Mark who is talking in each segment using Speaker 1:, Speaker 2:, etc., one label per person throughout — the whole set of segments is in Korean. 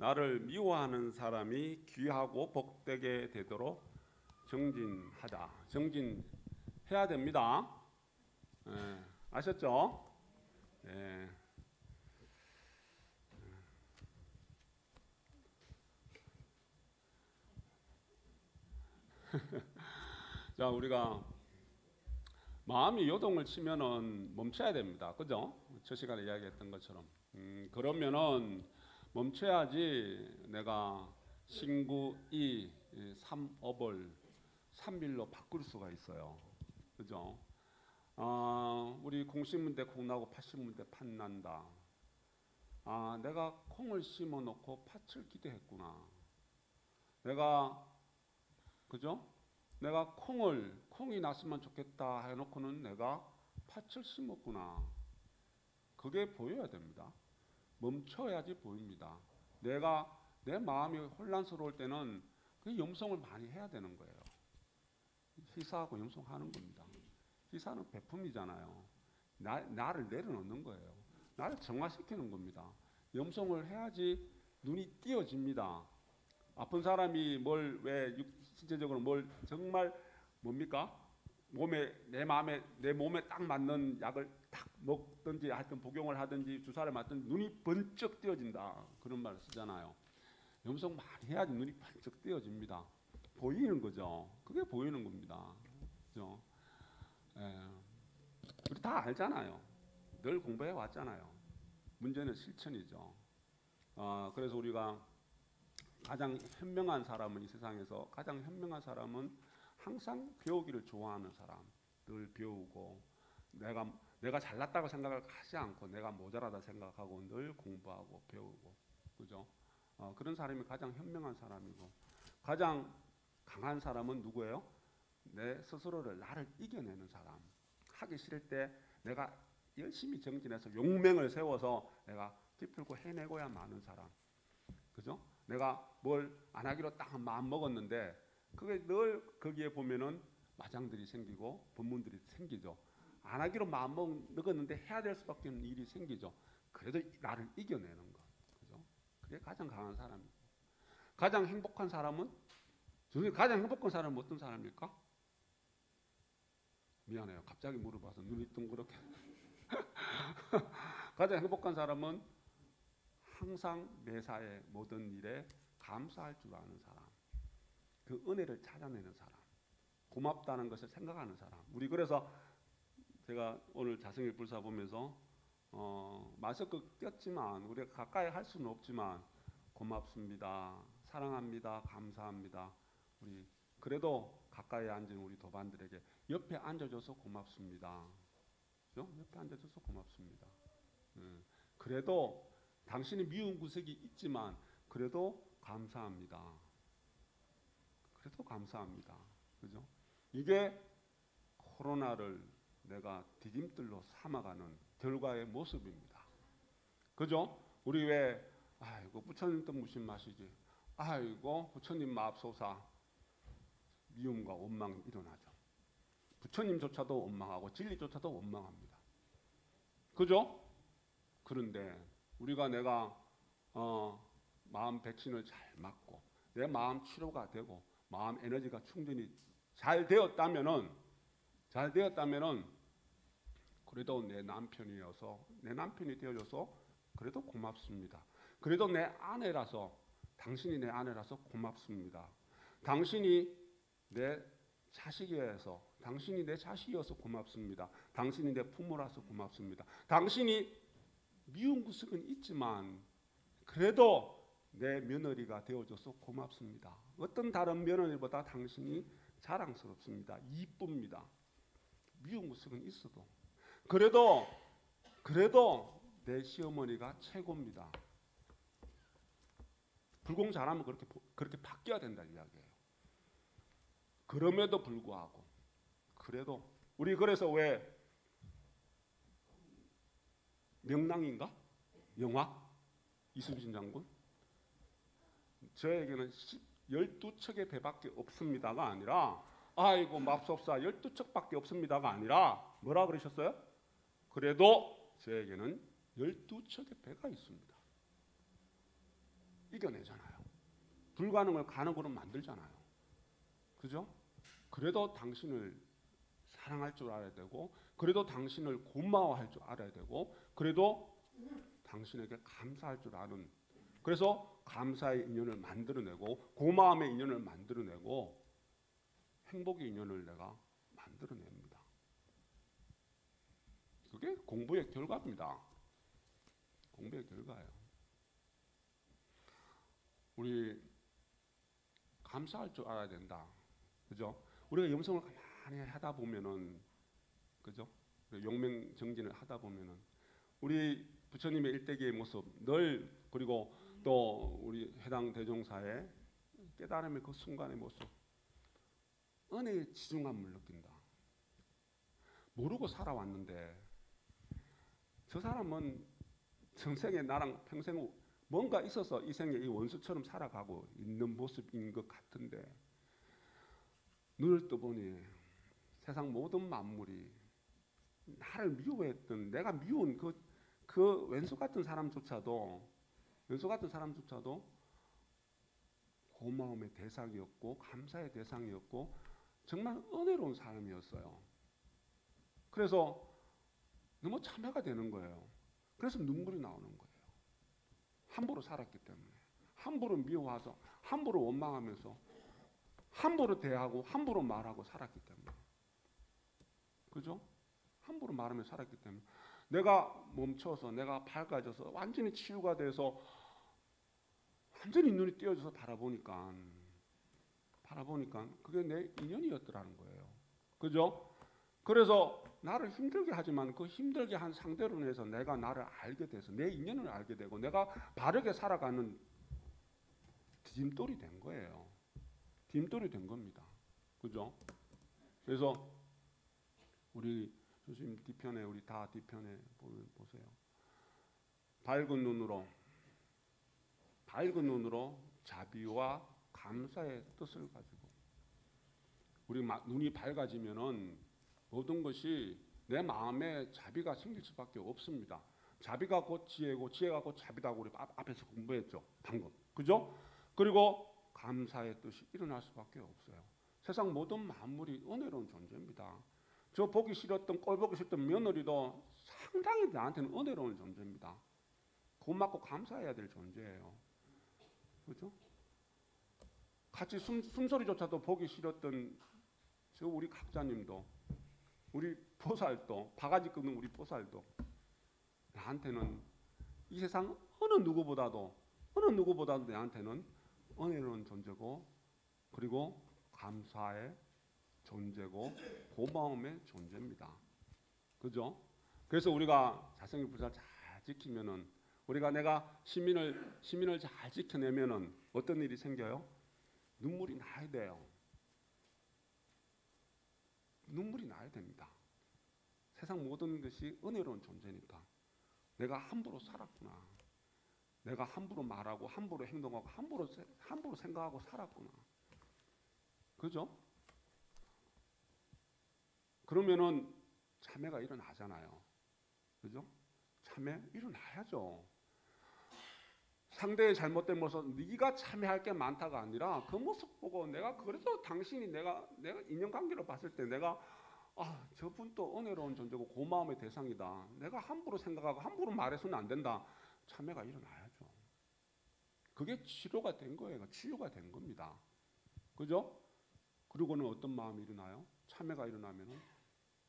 Speaker 1: 나를 미워하는 사람이 귀하고 복되게 되도록 정진하자. 정진해야 됩니다. 아셨죠? 예. 자, 우리가 마음이 요동을 치면은 멈춰야 됩니다. 그죠? 저 시간에 이야기했던 것처럼. 그러면은 멈춰야지 내가 신구 이 3업을 3일로 바꿀 수가 있어요. 그죠? 우리 공심문대 콩나고 팥심문대 팥난다. 내가 콩을 심어 놓고 팥을 기대했구나. 그죠? 내가 콩이 났으면 좋겠다 해놓고는 내가 팥을 심었구나. 그게 보여야 됩니다. 멈춰야지 보입니다. 내 마음이 혼란스러울 때는 그 염송을 많이 해야 되는 거예요. 희사하고 염송하는 겁니다. 희사는 베품이잖아요. 나를 내려놓는 거예요. 나를 정화시키는 겁니다. 염송을 해야지 눈이 띄어집니다. 아픈 사람이 신체적으로 뭘 정말 뭡니까? 내 몸에 딱 맞는 약을 딱 먹든지 하여튼 복용을 하든지 주사를 맞든지 눈이 번쩍 띄어진다. 그런 말을 쓰잖아요. 염송 많이 해야지 눈이 번쩍 띄어집니다. 보이는 거죠. 그게 보이는 겁니다. 그죠? 우리 다 알잖아요. 늘 공부해 왔잖아요. 문제는 실천이죠. 그래서 우리가 가장 현명한 사람은 이 세상에서 가장 현명한 사람은 항상 배우기를 좋아하는 사람. 늘 배우고 내가 잘났다고 생각을 하지 않고 내가 모자라다 생각하고 늘 공부하고 배우고 그죠? 그런 사람이 가장 현명한 사람이고 가장 강한 사람은 누구예요? 내 스스로를 나를 이겨내는 사람. 하기 싫을 때 내가 열심히 정진해서 용맹을 세워서 내가 뒤풀고 해내고야 마는 사람. 그죠? 내가 뭘 안 하기로 딱 마음 먹었는데 그게 늘 거기에 보면은 마장들이 생기고 본문들이 생기죠. 안 하기로 마음 먹었는데 해야 될 수밖에 없는 일이 생기죠. 그래도 나를 이겨내는 것. 그죠? 그게 가장 강한 사람이고. 가장 행복한 사람은 어떤 사람일까? 미안해요. 갑자기 물어봐서 눈이 둥그렇게. 가장 행복한 사람은 항상 매사에 모든 일에 감사할 줄 아는 사람. 그 은혜를 찾아내는 사람. 고맙다는 것을 생각하는 사람. 우리 그래서 제가 오늘 자성의 불사 보면서 마스크 꼈지만 우리가 가까이 할 수는 없지만 고맙습니다. 사랑합니다. 감사합니다. 우리 그래도 가까이 앉은 우리 도반들에게 옆에 앉아줘서 고맙습니다. 그죠? 옆에 앉아줘서 고맙습니다. 그래도 당신이 미운 구석이 있지만 그래도 감사합니다. 그래도 감사합니다. 그죠? 이게 코로나를 내가 디딤돌로 삼아가는 결과의 모습입니다. 그죠? 우리 아이고 부처님 또 무슨 맛이지? 아이고 부처님 마옵소사. 미움과 원망이 일어나죠. 부처님조차도 원망하고 진리조차도 원망합니다. 그죠? 그런데 우리가 내가 마음 백신을 잘 맞고 내 마음 치료가 되고 마음 에너지가 충전이 잘 되었다면은 그래도 내 남편이 되어줘서 그래도 고맙습니다. 그래도 당신이 내 아내라서 고맙습니다. 당신이 내 자식이어서 고맙습니다. 당신이 내 부모라서 고맙습니다. 당신이 미운 구석은 있지만 그래도 내 며느리가 되어줘서 고맙습니다. 어떤 다른 며느리보다 당신이 자랑스럽습니다. 이쁩니다. 미운 구석은 있어도 그래도 내 시어머니가 최고입니다. 불공 잘하면 그렇게 바뀌어야 된다 이야기예요. 그럼에도 불구하고 그래도 우리 그래서 왜 명랑인가? 영화? 이순신 장군? 저에게는 12척의 배밖에 없습니다가 아니라 아이고 맙소사 12척밖에 없습니다가 아니라 뭐라 그러셨어요? 그래도 저에게는 12척의 배가 있습니다. 이겨내잖아요. 불가능을 가능으로 만들잖아요. 그죠? 그래도 당신을 사랑할 줄 알아야 되고, 그래도 당신을 고마워할 줄 알아야 되고, 그래도 당신에게 감사할 줄 아는, 그래서 감사의 인연을 만들어내고 고마움의 인연을 만들어내고 행복의 인연을 내가 만들어냅니다. 그게 공부의 결과입니다. 공부의 결과예요. 우리 감사할 줄 알아야 된다. 그죠? 우리가 염성을 가만히 하다 보면은, 그죠? 용맹정진을 하다 보면은 우리 부처님의 일대기의 모습 늘, 그리고 또 우리 해당 대종사의 깨달음의 그 순간의 모습, 은혜의 지중함을 느낀다. 모르고 살아왔는데 저 사람은 전생에 나랑 평생 뭔가 있어서 이 생에 이 원수처럼 살아가고 있는 모습인 것 같은데, 눈을 떠보니 세상 모든 만물이 나를 미워했던, 내가 미운 그 왼수 같은 사람조차도 고마움의 대상이었고 감사의 대상이었고 정말 은혜로운 사람이었어요. 그래서 너무 참회가 되는 거예요. 그래서 눈물이 나오는 거예요. 함부로 살았기 때문에, 함부로 미워하죠, 함부로 원망하면서, 함부로 대하고 함부로 말하고 살았기 때문에, 그죠? 함부로 말하며 살았기 때문에 내가 멈춰서, 내가 밝아져서 완전히 치유가 돼서 완전히 눈이 띄어져서 바라보니까 그게 내 인연이었더라는 거예요. 그죠? 그래서 나를 힘들게 하지만 그 힘들게 한 상대로 인해서 내가 나를 알게 돼서 내 인연을 알게 되고 내가 바르게 살아가는 디딤돌이 된 거예요. 디딤돌이 된 겁니다. 그죠? 그래서 우리 교수님 뒤편에, 우리 다 뒤편에 보세요. 밝은 눈으로 자비와 감사의 뜻을 가지고, 우리 눈이 밝아지면은 모든 것이 내 마음에 자비가 생길 수밖에 없습니다. 자비가 곧 지혜고 지혜가 곧 자비다고 우리 앞에서 공부했죠, 방금. 그죠? 그리고 감사의 뜻이 일어날 수밖에 없어요. 세상 모든 만물이 은혜로운 존재입니다. 저 보기 싫었던, 꼴 보기 싫었던 며느리도 상당히 나한테는 은혜로운 존재입니다. 고맙고 감사해야 될 존재예요. 그죠? 같이 숨소리조차도 보기 싫었던 저 우리 각자님도, 우리 보살도, 바가지 끄는 우리 보살도 나한테는 이 세상 어느 누구보다도 나한테는 은혜로운 존재고, 그리고 감사의 존재고 고마움의 존재입니다. 그죠? 그래서 우리가 자성의 불사를 잘 지키면은, 내가 시민을 잘 지켜내면은 어떤 일이 생겨요? 눈물이 나야 돼요. 눈물이 나야 됩니다. 세상 모든 것이 은혜로운 존재니까. 내가 함부로 살았구나. 내가 함부로 말하고 함부로 행동하고 함부로 생각하고 살았구나. 그죠? 그러면은 참회가 일어나잖아요. 그죠? 참회 일어나야죠. 상대의 잘못된 모습, 네가 참회할 게 많다가 아니라 그 모습 보고 내가, 그래도 당신이 내가 인연관계로 봤을 때 내가 저분 또 은혜로운 존재고 고마움의 대상이다. 내가 함부로 생각하고 함부로 말해서는 안 된다. 참회가 일어나야죠. 그게 치료가 된 거예요. 치유가 된 겁니다. 그죠? 그리고는 어떤 마음이 일어나요? 참회가 일어나면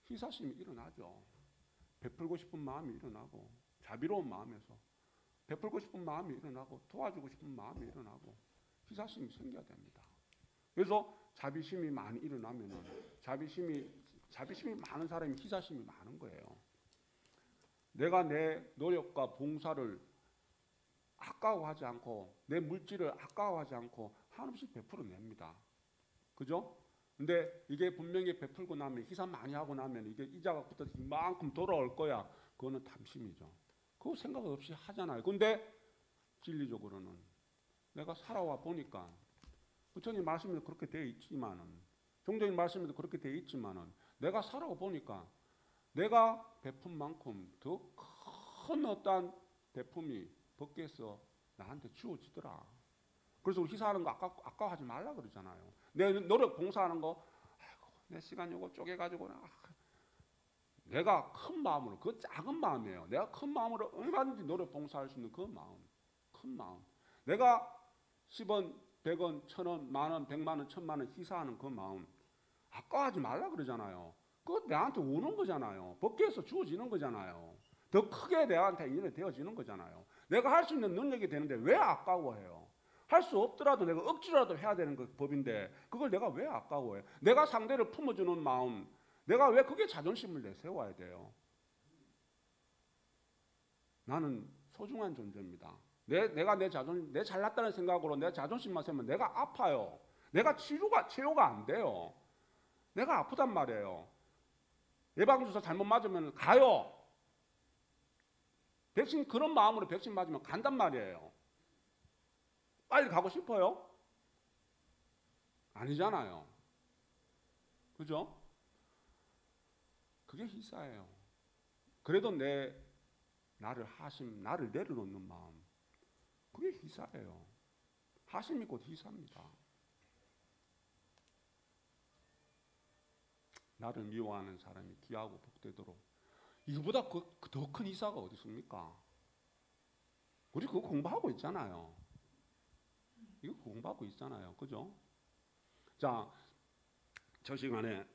Speaker 1: 희사심이 일어나죠. 베풀고 싶은 마음이 일어나고, 자비로운 마음에서 베풀고 싶은 마음이 일어나고, 도와주고 싶은 마음이 일어나고, 희사심이 생겨야 됩니다. 그래서 자비심이 많이 일어나면은, 자비심이 많은 사람이 희사심이 많은 거예요. 내가 내 노력과 봉사를 아까워하지 않고, 내 물질을 아까워하지 않고 한없이 베풀어냅니다. 그죠? 근데 이게 분명히 베풀고 나면, 희사 많이 하고 나면 이게 이자가 붙어서 이만큼 돌아올 거야. 그거는 탐심이죠. 그거 생각 없이 하잖아요. 근데 진리적으로는 내가 살아와 보니까, 부처님 말씀에도 그렇게 되어 있지만은, 종교인 말씀에도 그렇게 되어 있지만은, 내가 살아와 보니까 내가 베푼 만큼 더 큰 어떤 베품이 밖에서 나한테 주어지더라. 그래서 우리 희사하는 거 아까워하지 말라 그러잖아요. 내 노력 봉사하는 거, 아이고, 내 시간 요거 쪼개가지고 내가 큰 마음으로, 그 작은 마음이에요. 내가 큰 마음으로 얼마든지 노력 봉사할 수 있는 그 마음, 큰 마음. 내가 10원, 100원, 1000원, 만원, 100만원, 1000만원 희사하는 그 마음, 아까워하지 말라 그러잖아요. 그거 내한테 오는 거잖아요. 법계에서 주어지는 거잖아요. 더 크게 내한테 인연이 되어지는 거잖아요. 내가 할 수 있는 능력이 되는데 왜 아까워해요? 할 수 없더라도 내가 억지로라도 해야 되는 그 법인데 그걸 내가 왜 아까워해요? 내가 상대를 품어주는 마음, 내가 왜 그게 자존심을 내세워야 돼요? 나는 소중한 존재입니다. 내가 내 자존심, 내 잘났다는 생각으로 내 자존심만 세우면 내가 아파요. 내가 치료가 안 돼요. 내가 아프단 말이에요. 예방주사 잘못 맞으면 가요. 백신 그런 마음으로 백신 맞으면 간단 말이에요. 빨리 가고 싶어요? 아니잖아요. 그죠? 그게 희사예요. 그래도 나를 내려놓는 마음, 그게 희사예요. 하심이 곧 희사입니다. 나를 미워하는 사람이 귀하고 복되도록, 이거보다 더 큰 희사가 어디 있습니까? 우리 그거 공부하고 있잖아요. 이거 공부하고 있잖아요. 그죠? 자, 저 시간에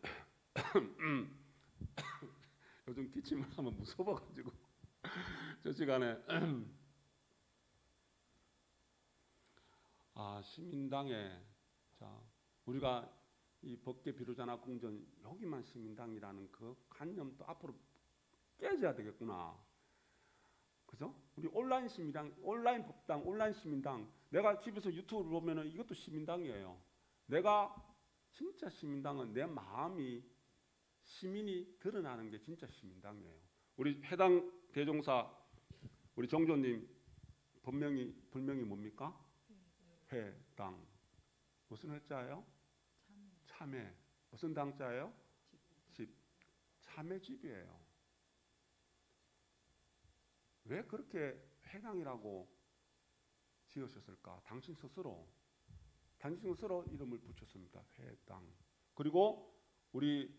Speaker 1: 요즘 기침을 하면 무서워가지고 저 시간에 시민당에, 자, 우리가 이 법계 비로자나 공전 여기만 시민당이라는 그 관념도 앞으로 깨져야 되겠구나. 그죠? 우리 온라인 시민당, 온라인 법당, 온라인 시민당, 내가 집에서 유튜브를 보면은 이것도 시민당이에요. 내가 진짜 시민당은 내 마음이 시민이 드러나는 게 진짜 시민당이에요. 우리 해당 대종사 우리 정조님 본명이 뭡니까? 회당. 무슨 회자예요? 참회. 무슨 당자예요? 집. 참회집이에요. 왜 그렇게 회당이라고 지으셨을까? 당신 스스로 이름을 붙였습니다. 회당. 그리고 우리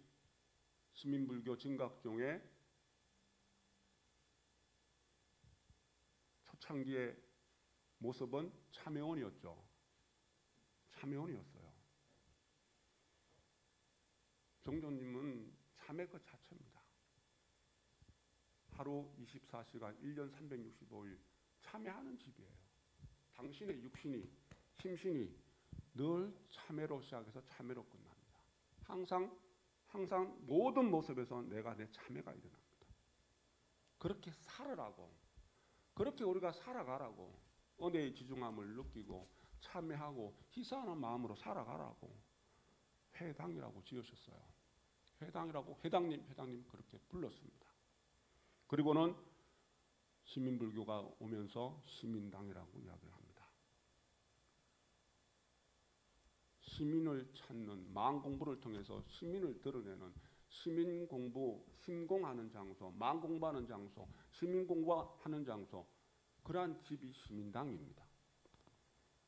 Speaker 1: 시민불교 진각종의 초창기의 모습은 참회원이었죠. 참회원이었어요. 정조님은 참회 그 자체입니다. 하루 24시간 1년 365일 참회하는 집이에요. 당신의 육신이, 심신이 늘 참회로 시작해서 참회로 끝납니다. 항상 모든 모습에서 내가 내 참회가 일어납니다. 그렇게 살으라고, 그렇게 우리가 살아가라고, 은혜의 지중함을 느끼고 참회하고 희사하는 마음으로 살아가라고 회당이라고 지으셨어요. 회당님 그렇게 불렀습니다. 그리고는 시민불교가 오면서 시민당이라고 이야기를 합니다. 시민을 찾는 마음공부를 통해서 시민을 드러내는 시민공부, 심공하는 장소, 마음공부하는 장소, 시민공부하는 장소, 그러한 집이 시민당입니다.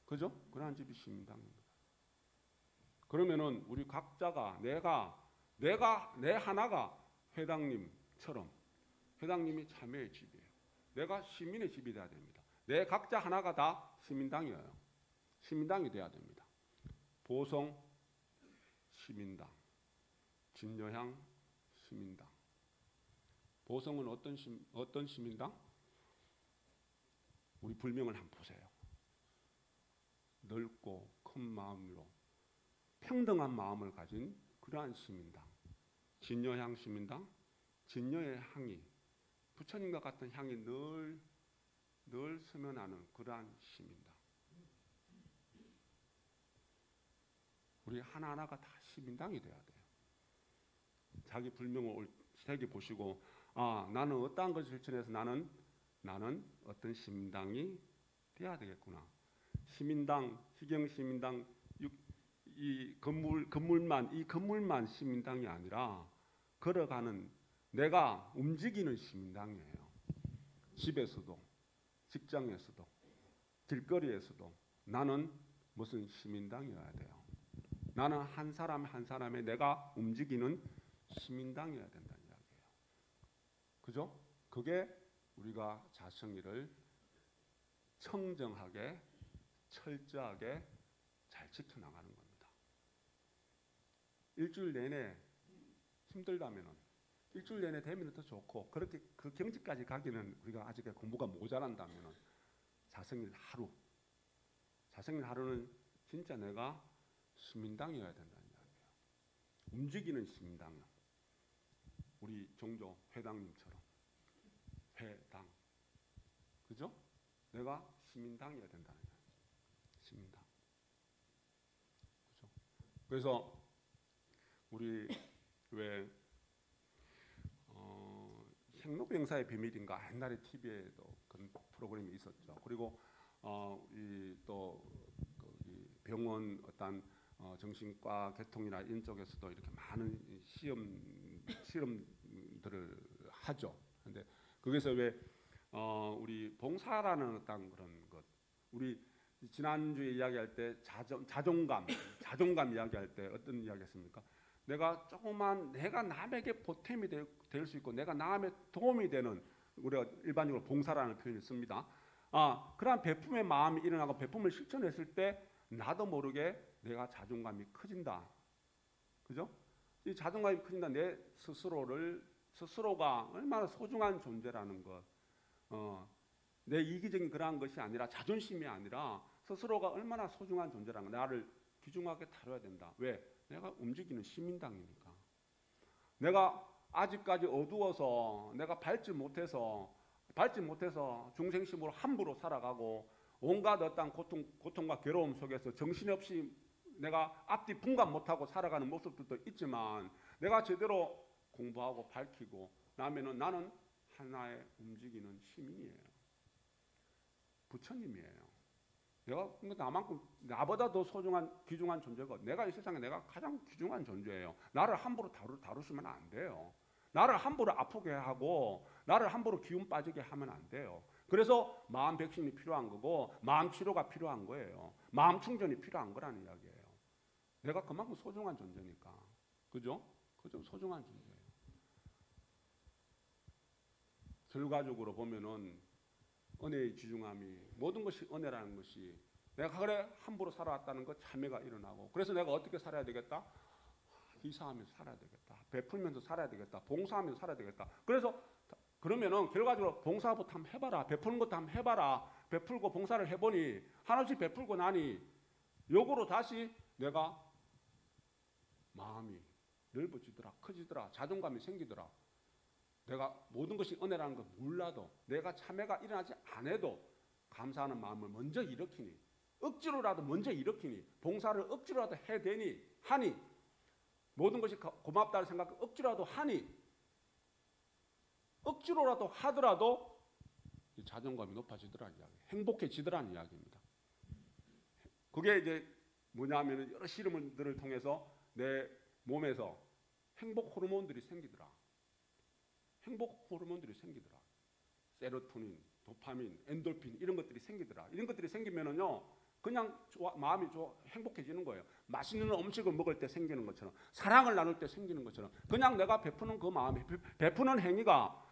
Speaker 1: 그죠? 그러한 집이 시민당입니다. 그러면은 우리 각자가 내 하나가 회당님처럼, 회당님이 참회의 집이에요. 내가 시민의 집이 돼야 됩니다. 내 각자 하나가 다 시민당이에요. 시민당이 돼야 됩니다. 보성 시민당, 진여향 시민당. 보성은 어떤 시민당? 우리 불명을 한번 보세요. 넓고 큰 마음으로 평등한 마음을 가진 그러한 시민당. 진여향 시민당, 진여의 향이, 부처님과 같은 향이 늘 스며나는 그러한 시민당. 우리 하나하나가 다 시민당이 돼야 돼요. 자기 불명을 새겨 보시고, 나는 어떠한 것을 실천해서 나는 어떤 시민당이 돼야 되겠구나. 시민당, 희경시민당, 이 건물만 시민당이 아니라 걸어가는, 내가 움직이는 시민당이에요. 집에서도, 직장에서도, 길거리에서도 나는 무슨 시민당이어야 돼요. 나는 한 사람 한 사람의 내가 움직이는 시민당이어야 된다는 이야기예요. 그죠? 그게 우리가 자성의를 청정하게 철저하게 잘 지켜나가는 겁니다. 일주일 내내 힘들다면은 일주일 내내 되면 더 좋고, 그렇게 그 경지까지 가기는 우리가 아직 공부가 모자란다면은 자성일 하루는 진짜 내가 시민당이어야 된다는 이야기예요. 움직이는 시민당이요. 우리 종교 회당님처럼 회당, 그죠? 내가 시민당이어야 된다는 이야기죠. 시민당, 그죠? 그래서 우리 왜 생로병사의 비밀인가 옛날에 TV에도 그런 프로그램이 있었죠. 그리고 이또 병원 어떤 정신과 계통이나 이런 쪽에서도 이렇게 많은 실험들을 하죠. 근데 거기서 왜 우리 봉사라는 어떤 그런 것, 우리 지난주에 이야기할 때 자존감 이야기할 때 어떤 이야기했습니까? 내가 남에게 보탬이 될 수 있고 내가 남에 도움이 되는, 우리가 일반적으로 봉사라는 표현을 씁니다. 그러한 베품의 마음이 일어나고 베품을 실천했을 때 나도 모르게 내가 자존감이 커진다. 그죠? 이 자존감이 커진다. 내 스스로가 얼마나 소중한 존재라는 것. 내 이기적인 그러한 것이 아니라, 자존심이 아니라 스스로가 얼마나 소중한 존재라는 것. 나를 귀중하게 다뤄야 된다. 왜? 내가 움직이는 시민당이니까. 내가 아직까지 어두워서 내가 밟지 못해서 중생심으로 함부로 살아가고 온갖 어떤 고통과 괴로움 속에서 정신없이 내가 앞뒤 분간 못하고 살아가는 모습들도 있지만, 내가 제대로 공부하고 밝히고 나면은 나는 하나의 움직이는 시민이에요. 부처님이에요. 내가 나만큼 나보다 더 소중한 귀중한 존재가, 내가 이 세상에 내가 가장 귀중한 존재예요. 나를 함부로 다루시면 안 돼요. 나를 함부로 아프게 하고 나를 함부로 기운 빠지게 하면 안 돼요. 그래서 마음 백신이 필요한 거고 마음 치료가 필요한 거예요. 마음 충전이 필요한 거라는 이야기예요. 내가 그만큼 소중한 존재니까. 그죠? 그죠? 소중한 존재예요. 결과적으로 보면은 은혜의 귀중함이, 모든 것이 은혜라는 것이, 내가 그래 함부로 살아왔다는 것 참회가 일어나고, 그래서 내가 어떻게 살아야 되겠다? 희사하면서 살아야 되겠다. 베풀면서 살아야 되겠다. 봉사하면서 살아야 되겠다. 그래서 그러면은 결과적으로 봉사부터 한번 해봐라. 베푸는 것도 한번 해봐라. 베풀고 봉사를 해보니 하나씩 베풀고 나니 역으로 다시 내가 마음이 넓어지더라. 커지더라. 자존감이 생기더라. 내가 모든 것이 은혜라는 걸 몰라도, 내가 참회가 일어나지 않아도 감사하는 마음을 먼저 일으키니, 억지로라도 먼저 일으키니, 봉사를 억지로라도 해대니 하니, 모든 것이 고맙다는 생각 억지로라도 하니, 억지로라도 하더라도 자존감이 높아지더라는 이야기, 행복해지더라는 이야기입니다. 그게 이제 뭐냐면 여러 실험들을 통해서 내 몸에서 행복 호르몬들이 생기더라. 행복 호르몬들이 생기더라. 세로토닌, 도파민, 엔돌핀 이런 것들이 생기더라. 이런 것들이 생기면은요, 그냥 마음이 행복해지는 거예요. 맛있는 음식을 먹을 때 생기는 것처럼, 사랑을 나눌 때 생기는 것처럼, 그냥 내가 베푸는 그 마음이, 베푸는 행위가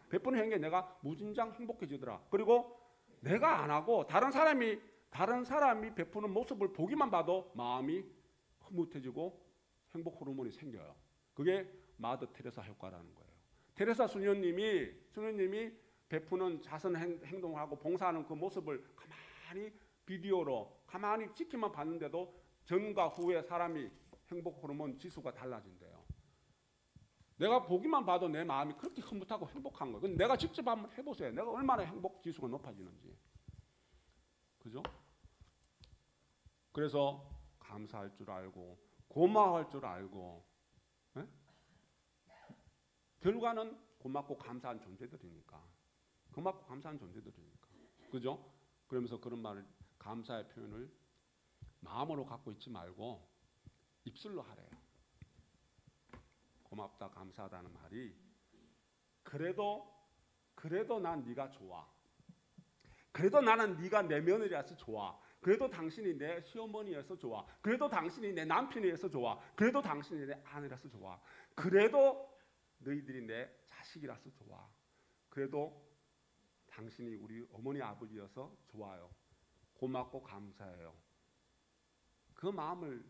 Speaker 1: 내가 무진장 행복해지더라. 그리고 내가 안 하고 다른 사람이 베푸는 모습을 보기만 봐도 마음이 흐뭇해지고 행복 호르몬이 생겨요. 그게 마더 테레사 효과라는 거예요. 테레사 수녀님이 베푸는 자선 행동을 하고 봉사하는 그 모습을 가만히 비디오로 가만히 지키만 봤는데도 전과 후에 사람이 행복 호르몬 지수가 달라진대요. 내가 보기만 봐도 내 마음이 그렇게 흐뭇하고 행복한 거예요. 내가 직접 한번 해보세요. 내가 얼마나 행복 지수가 높아지는지. 그죠? 그래서 감사할 줄 알고 고마워할 줄 알고, 에? 결과는 고맙고 감사한 존재들이니까. 고맙고 감사한 존재들이니까. 그죠? 그러면서 그런 말을, 감사의 표현을 마음으로 갖고 있지 말고 입술로 하래요. 고맙다, 감사하다는 말이 그래도 난 네가 좋아. 그래도 나는 네가 내 며느리라서 좋아. 그래도 당신이 내 시어머니여서 좋아. 그래도 당신이 내 남편이어서 좋아. 그래도 당신이 내 아내라서 좋아. 그래도 너희들이 내 자식이라서 좋아. 그래도 당신이 우리 어머니 아버지여서 좋아요. 고맙고 감사해요. 그 마음을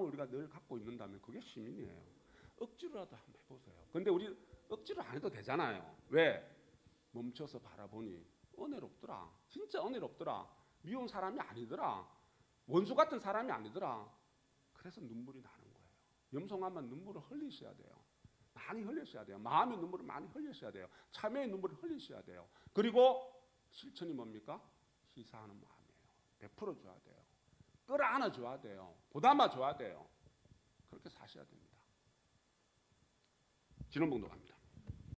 Speaker 1: 우리가 늘 갖고 있는다면 그게 시민이에요. 억지로라도 한번 해보세요. 근데 우리 억지로 안 해도 되잖아요. 왜? 멈춰서 바라보니 은혜롭더라. 진짜 은혜롭더라. 미운 사람이 아니더라. 원수 같은 사람이 아니더라. 그래서 눈물이 나는 거예요. 염송하면 눈물을 흘리셔야 돼요. 많이 흘리셔야 돼요. 마음의 눈물을 많이 흘리셔야 돼요. 참회의 눈물을 흘리셔야 돼요. 그리고 실천이 뭡니까? 희사하는 마음이에요. 베풀어줘야 돼요. 끌어안아줘야 돼요. 보담아줘야 돼요. 그렇게 사셔야 됩니다. 진원봉도 갑니다.